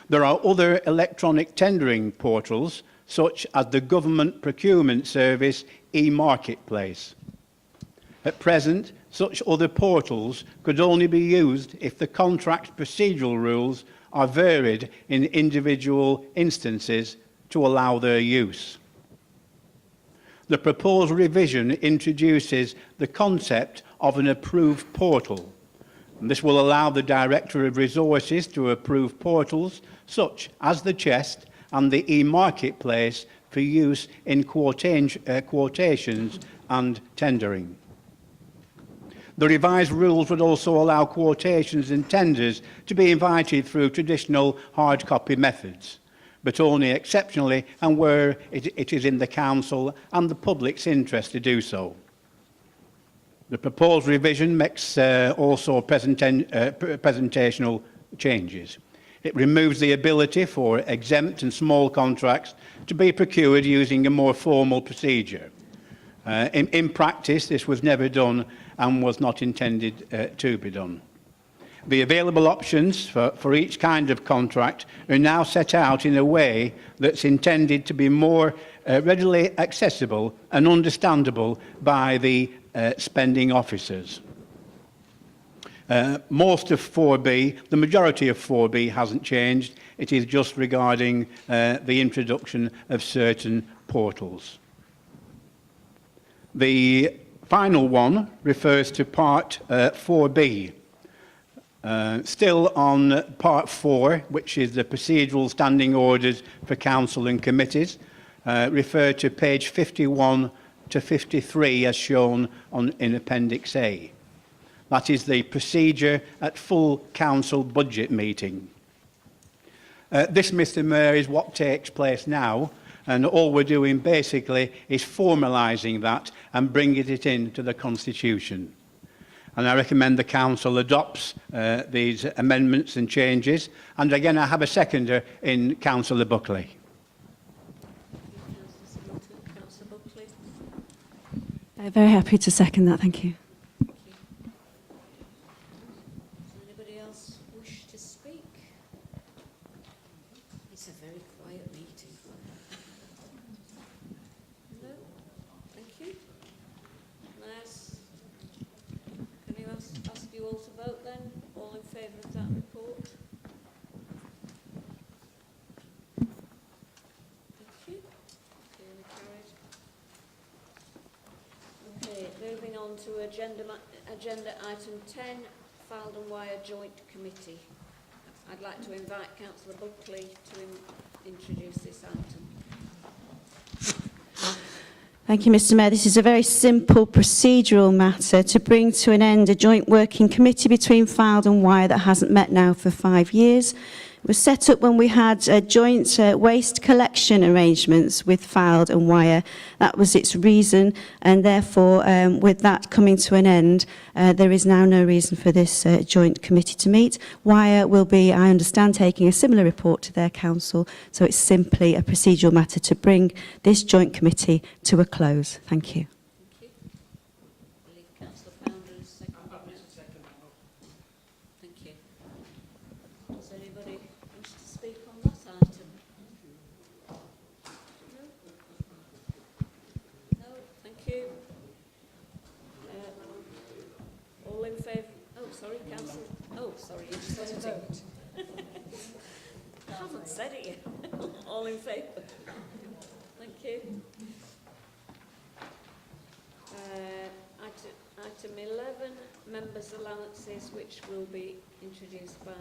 There are other electronic tendering portals, such as the Government Procurement Service e-Marketplace. At present, such other portals could only be used if the contract procedural rules are varied in individual instances to allow their use. The proposed revision introduces the concept of an approved portal. And this will allow the Director of Resources to approve portals such as the Chest and the e-Marketplace for use in quotations and tendering. The revised rules would also allow quotations and tenders to be invited through traditional hard copy methods, but only exceptionally and where it is in the Council and the public's interest to do so. The proposed revision makes also presentational changes. It removes the ability for exempt and small contracts to be procured using a more formal procedure. In practice, this was never done and was not intended to be done. The available options for each kind of contract are now set out in a way that's intended to be more readily accessible and understandable by the spending officers. Most of 4B, the majority of 4B hasn't changed. It is just regarding the introduction of certain portals. The final one refers to Part 4B. Still on Part 4, which is the procedural standing orders for Council and committees, refer to page 51 to 53 as shown in Appendix A. That is the procedure at full Council budget meeting. This, Mr Mayor, is what takes place now, and all we're doing basically is formalising that and bringing it into the Constitution. And I recommend the Council adopts these amendments and changes. And again, I have a seconder in Councillor Buckley. Very happy to second that, thank you. Does anybody else wish to speak? It's a very quiet meeting. No? Thank you. Can I ask you all to vote then? All in favour of that report? Thank you. Clearly carried. Okay, moving on to agenda item 10, Fylde and Wire Joint Committee. I'd like to invite Councillor Buckley to introduce this item. Thank you, Mr Mayor. This is a very simple procedural matter to bring to an end a joint working committee between Fylde and Wire that hasn't met now for 5 years. It was set up when we had joint waste collection arrangements with Fylde and Wire. That was its reason, and therefore, with that coming to an end, there is now no reason for this joint committee to meet. Wire will be, I understand, taking a similar report to their council, so it's simply a procedural matter to bring this joint committee to a close. Thank you. I haven't said it yet. All in favour? Thank you. Item 11, members' allowances, which will be introduced by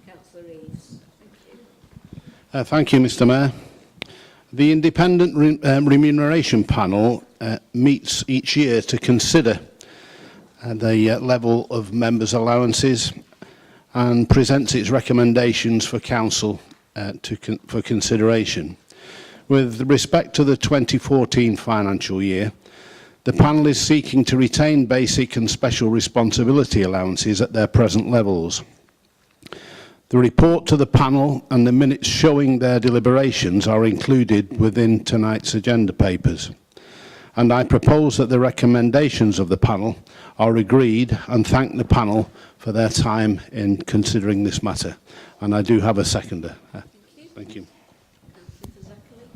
Councillor Reeves. Thank you. Thank you, Mr Mayor. The Independent Remuneration Panel meets each year to consider the level of members' allowances and presents its recommendations for Council for consideration. With respect to the 2014 financial year, the panel is seeking to retain basic and special responsibility allowances at their present levels. The report to the panel and the minutes showing their deliberations are included within tonight's agenda papers, and I propose that the recommendations of the panel are agreed, and thank the panel for their time in considering this matter. And I do have a seconder. Thank you. Councillor Zacherley.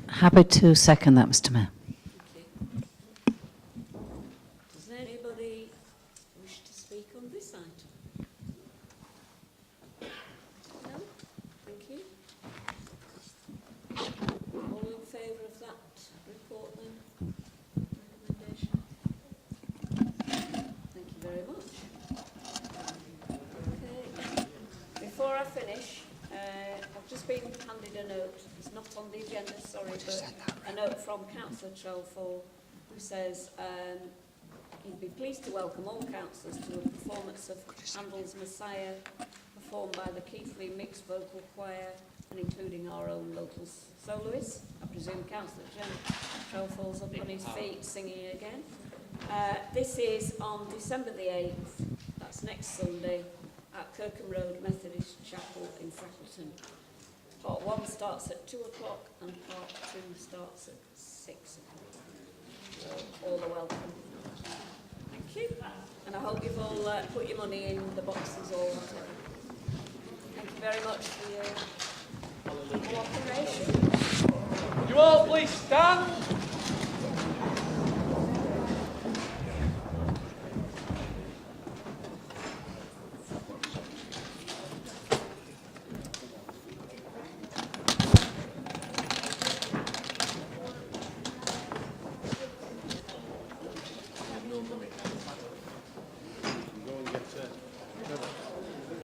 Happy to second that, Mr Mayor. Thank you. Does anybody wish to speak on this item? No? Thank you. All in favour of that report then? Recommendation? Thank you very much. Okay. Before I finish, I've just been handed a note. It's not on the agenda, sorry, but a note from Councillor Trelfall who says he'd be pleased to welcome all councillors to a performance of Handel's Messiah performed by the Keighley Mixed Vocal Choir and including our own local soloists. I presume Councillor Trelfall's up on his feet singing again. This is on December the 8th, that's next Sunday, at Kirkham Road Methodist Chapel in Freckleton. Part 1 starts at 2 o'clock and part 2 starts at 6 o'clock. So all are welcome. Thank you. And I hope you've all put your money in the boxes or whatever. Thank you very much for your cooperation. Would you all please stand?